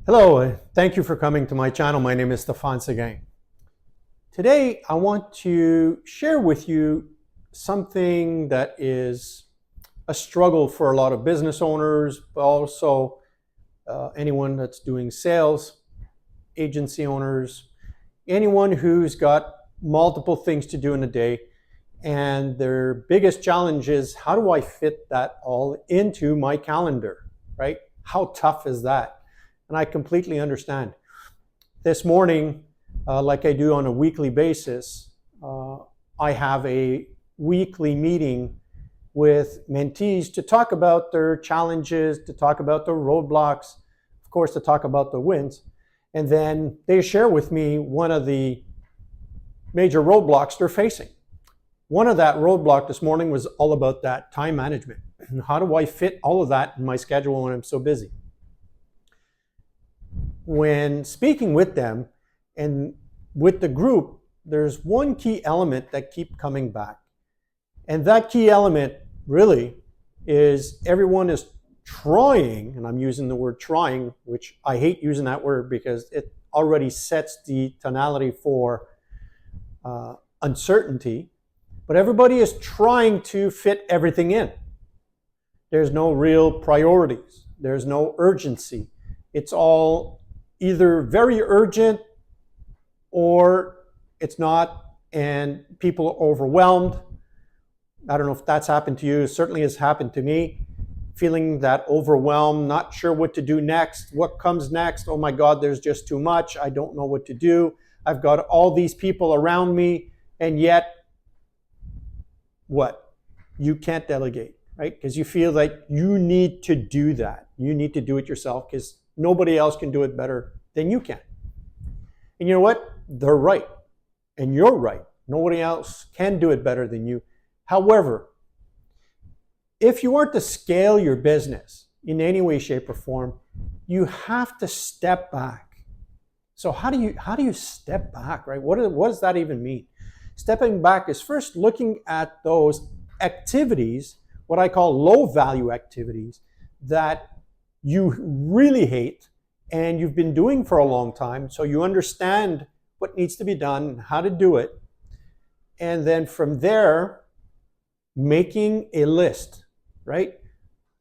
Hello, thank you for coming to my channel. My name is Stefan Seguin. Today, I want to share with you something that is a struggle for a lot of business owners, but also anyone that's doing sales, agency owners, anyone who's got multiple things to do in a day. And their biggest challenge is, how do I fit that all into my calendar, right? How tough is that? And I completely understand. This morning, like I do on a weekly basis, I have a weekly meeting with mentees to talk about their challenges, to talk about their roadblocks, of course, to talk about the wins. And then they share with me one of the major roadblocks they're facing. One of that roadblock this morning was all about that time management. How do I fit all of that in my schedule when I'm so busy? When speaking with them and with the group, there's one key element that keeps coming back. And that key element really is everyone is trying, and I'm using the word trying, which I hate using that word because it already sets the tonality for uncertainty, but everybody is trying to fit everything in. There's no real priorities. There's no urgency. It's all either very urgent or it's not, and people are overwhelmed. I don't know if that's happened to you. It certainly has happened to me. Feeling that overwhelmed, not sure what to do next. What comes next? Oh my God, there's just too much. I don't know what to do. I've got all these people around me, and yet, what? You can't delegate, right? Because you feel like you need to do that. You need to do it yourself because nobody else can do it better than you can. And you know what? They're right. And you're right. Nobody else can do it better than you. However, if you are to scale your business in any way, shape, or form, you have to step back. So how do you step back, right? What does that even mean? Stepping back is first looking at those activities, what I call low value activities, that you really hate and you've been doing for a long time, so you understand what needs to be done, how to do it, and then from there, making a list, right?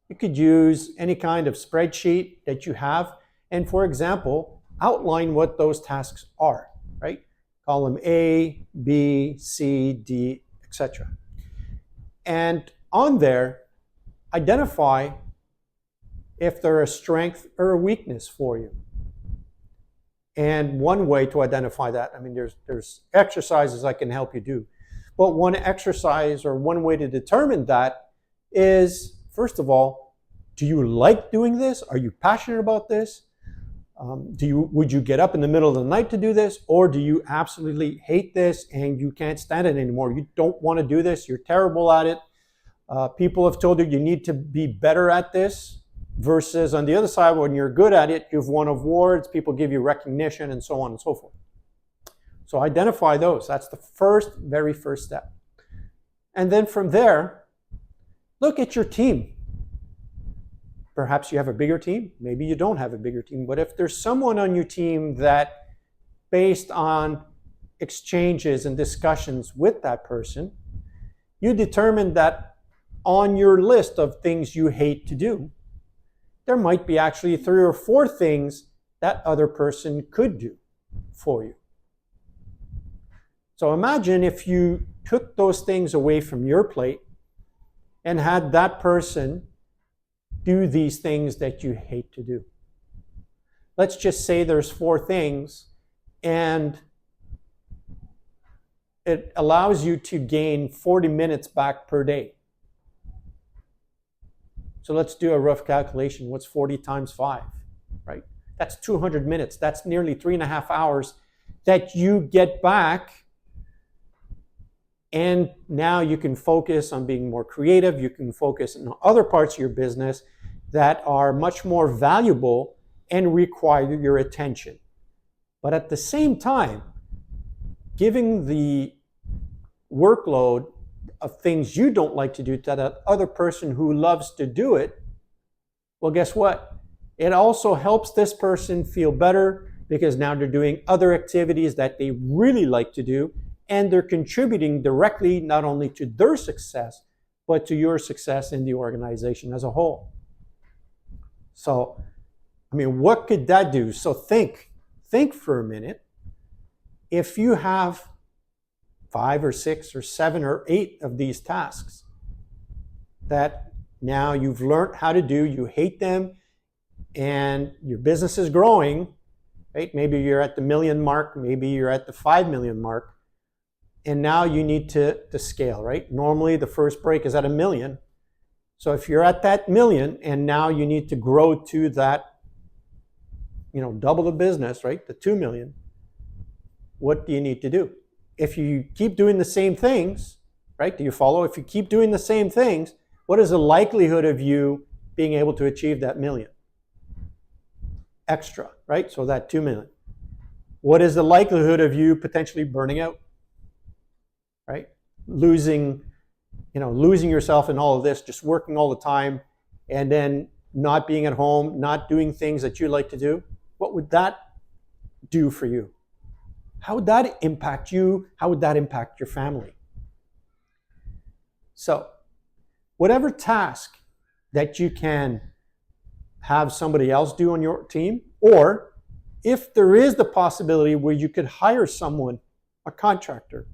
You could use any kind of spreadsheet that you have, and for example, outline what those tasks are, right? Column A, B, C, D, etc. And on there, identify if they're a strength or a weakness for you. And one way to identify that, I mean, there's exercises I can help you do. But one exercise or one way to determine that is, first of all, do you like doing this? Are you passionate about this? Would you get up in the middle of the night to do this? Or do you absolutely hate this and you can't stand it anymore? You don't want to do this. You're terrible at it. People have told you you need to be better at this. Versus on the other side, when you're good at it, you've won awards, people give you recognition, and so on and so forth. So identify those. That's the very first step. And then from there, look at your team. Perhaps you have a bigger team. Maybe you don't have a bigger team. But if there's someone on your team that, based on exchanges and discussions with that person, you determine that on your list of things you hate to do, there might be actually 3 or 4 things that other person could do for you. So imagine if you took those things away from your plate and had that person do these things that you hate to do. Let's just say there's 4 things and it allows you to gain 40 minutes back per day. So let's do a rough calculation. What's 40 times 5, right? That's 200 minutes. That's nearly 3.5 hours that you get back. And now you can focus on being more creative. You can focus on other parts of your business that are much more valuable and require your attention. But at the same time, giving the workload of things you don't like to do to that other person who loves to do it, well, guess what? It also helps this person feel better because now they're doing other activities that they really like to do, and they're contributing directly not only to their success, but to your success in the organization as a whole. So, I mean, what could that do? So think for a minute. If you have 5 or 6 or 7 or 8 of these tasks that now you've learned how to do, you hate them, and your business is growing, right? Maybe you're at the million mark, maybe you're at the 5 million mark, and now you need to scale, right? Normally the first break is at 1 million. So if you're at that million and now you need to grow to that, double the business, right? The 2 million, what do you need to do? If you keep doing the same things, right? Do you follow? If you keep doing the same things, what is the likelihood of you being able to achieve that million? Extra, right? So that 2 million. What is the likelihood of you potentially burning out, right? Losing yourself in all of this, just working all the time, and then not being at home, not doing things that you like to do? What would that do for you? How would that impact you? How would that impact your family? So, whatever task that you can have somebody else do on your team, or if there is the possibility where you could hire someone, a contractor,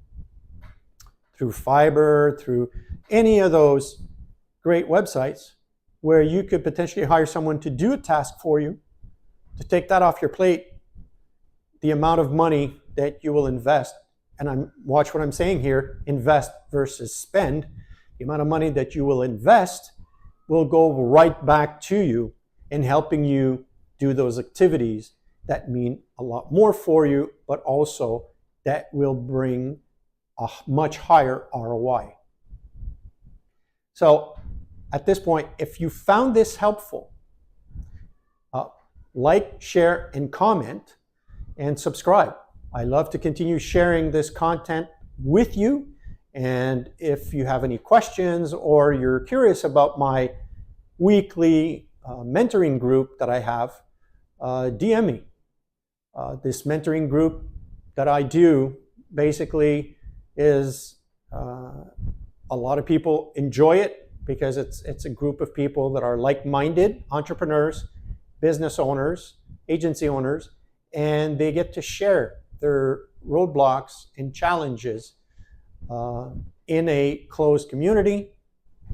through Fiverr, through any of those great websites, where you could potentially hire someone to do a task for you, to take that off your plate, the amount of money that you will invest, and watch what I'm saying here, invest versus spend, the amount of money that you will invest will go right back to you in helping you do those activities that mean a lot more for you, but also that will bring a much higher ROI. So at this point, if you found this helpful, like, share, and comment, and subscribe. I love to continue sharing this content with you. And if you have any questions or you're curious about my weekly mentoring group that I have, DM me. This mentoring group that I do basically is a lot of people enjoy it because it's a group of people that are like-minded entrepreneurs, business owners, agency owners, and they get to share their roadblocks and challenges in a closed community,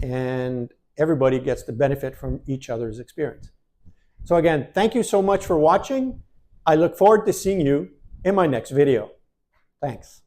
and everybody gets to benefit from each other's experience. So again, thank you so much for watching. I look forward to seeing you in my next video. Thanks.